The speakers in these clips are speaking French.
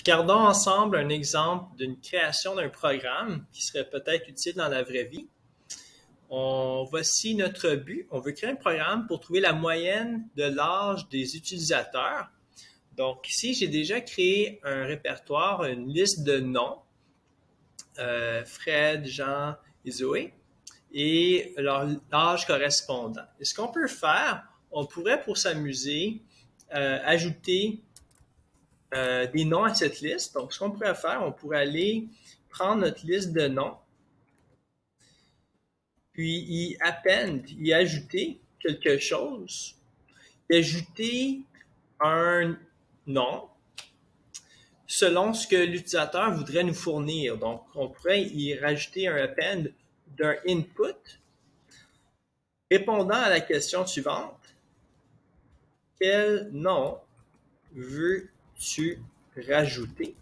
Regardons ensemble un exemple d'une création d'un programme qui serait peut-être utile dans la vraie vie. Voici notre but. On veut créer un programme pour trouver la moyenne de l'âge des utilisateurs. Donc ici, j'ai déjà créé un répertoire, une liste de noms, Fred, Jean et Zoé, et leur âge correspondant. Et ce qu'on peut faire, on pourrait pour s'amuser ajouter des noms à cette liste. Donc, ce qu'on pourrait faire, on pourrait aller prendre notre liste de noms, puis y ajouter quelque chose, y ajouter un nom selon ce que l'utilisateur voudrait nous fournir. Donc, on pourrait y rajouter un append d'un input répondant à la question suivante. Quel nom veux-tu rajouter?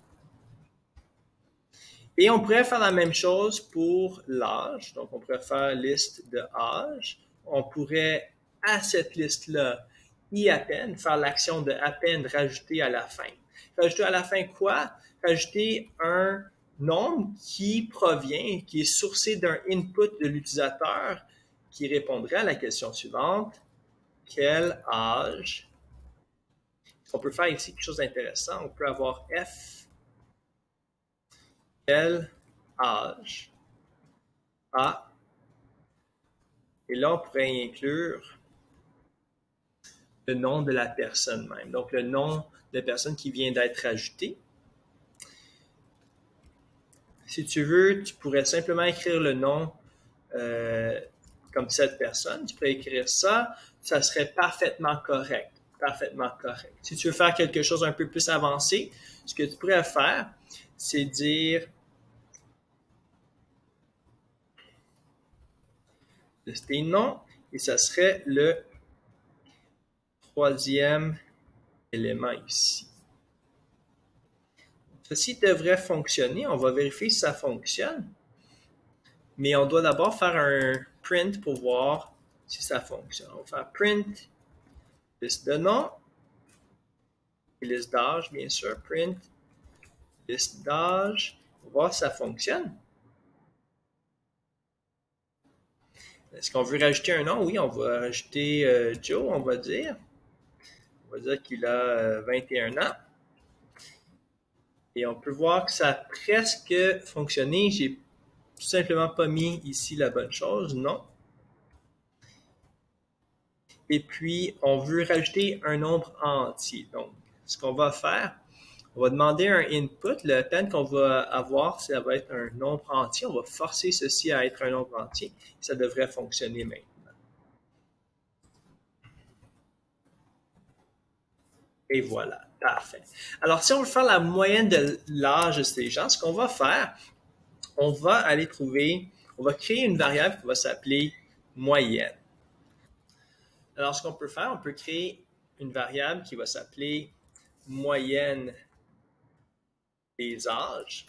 Et on pourrait faire la même chose pour l'âge. Donc, on pourrait faire liste de âge. On pourrait, à cette liste-là, y append, faire l'action de append rajouter à la fin. Rajouter à la fin quoi? Rajouter un nombre qui provient, qui est sourcé d'un input de l'utilisateur qui répondrait à la question suivante. Quel âge? On peut faire ici quelque chose d'intéressant. On peut avoir F. Quel âge a? Et là, on pourrait inclure le nom de la personne même. Donc, le nom de la personne qui vient d'être ajoutée. Si tu veux, tu pourrais simplement écrire le nom comme cette personne. Tu pourrais écrire ça. Ça serait parfaitement correct. Parfaitement correct. Si tu veux faire quelque chose un peu plus avancé, ce que tu pourrais faire, c'est dire lister nom et ça serait le troisième élément ici. Ceci devrait fonctionner. On va vérifier si ça fonctionne. Mais on doit d'abord faire un print pour voir si ça fonctionne. On va faire print, liste de nom, et liste d'âge, bien sûr. Print, liste d'âge. On va voir si ça fonctionne. Est-ce qu'on veut rajouter un nom? Oui, on va rajouter Joe, on va dire. On va dire qu'il a 21 ans. Et on peut voir que ça a presque fonctionné. J'ai tout simplement pas mis ici la bonne chose, non. Et puis, on veut rajouter un nombre entier. Donc, ce qu'on va faire, on va demander un input. Le append qu'on va avoir, ça va être un nombre entier. On va forcer ceci à être un nombre entier. Ça devrait fonctionner maintenant. Et voilà, parfait. Alors, si on veut faire la moyenne de l'âge de ces gens, ce qu'on va faire, on va aller trouver, on va créer une variable qui va s'appeler moyenne. Alors, ce qu'on peut faire, on peut créer une variable qui va s'appeler moyenne des âges.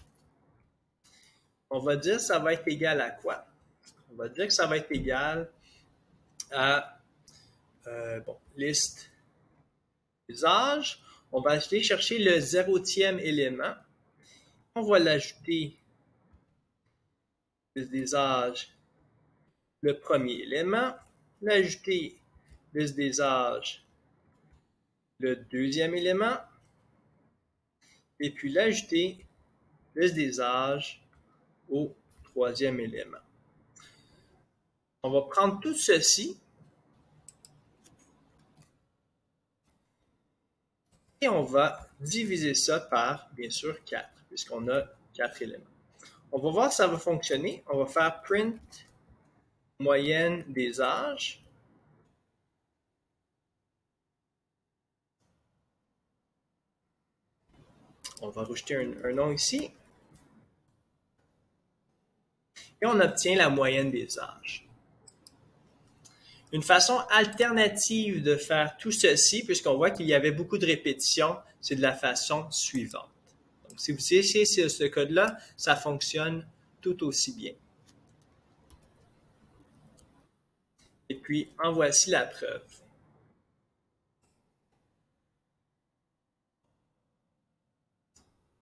On va dire que ça va être égal à quoi? On va dire que ça va être égal à liste des âges. On va aller chercher le 0e élément. On va l'ajouter liste des âges, le premier élément, l'ajouter liste des âges, le deuxième élément, et puis l'ajouter liste des âges au troisième élément. On va prendre tout ceci et on va diviser ça par, bien sûr, 4, puisqu'on a 4 éléments. On va voir si ça va fonctionner. On va faire print moyenne des âges. On va rajouter un nom ici. Et on obtient la moyenne des âges. Une façon alternative de faire tout ceci, puisqu'on voit qu'il y avait beaucoup de répétitions, c'est de la façon suivante. Donc, si vous essayez ce code-là, ça fonctionne tout aussi bien. Et puis, en voici la preuve.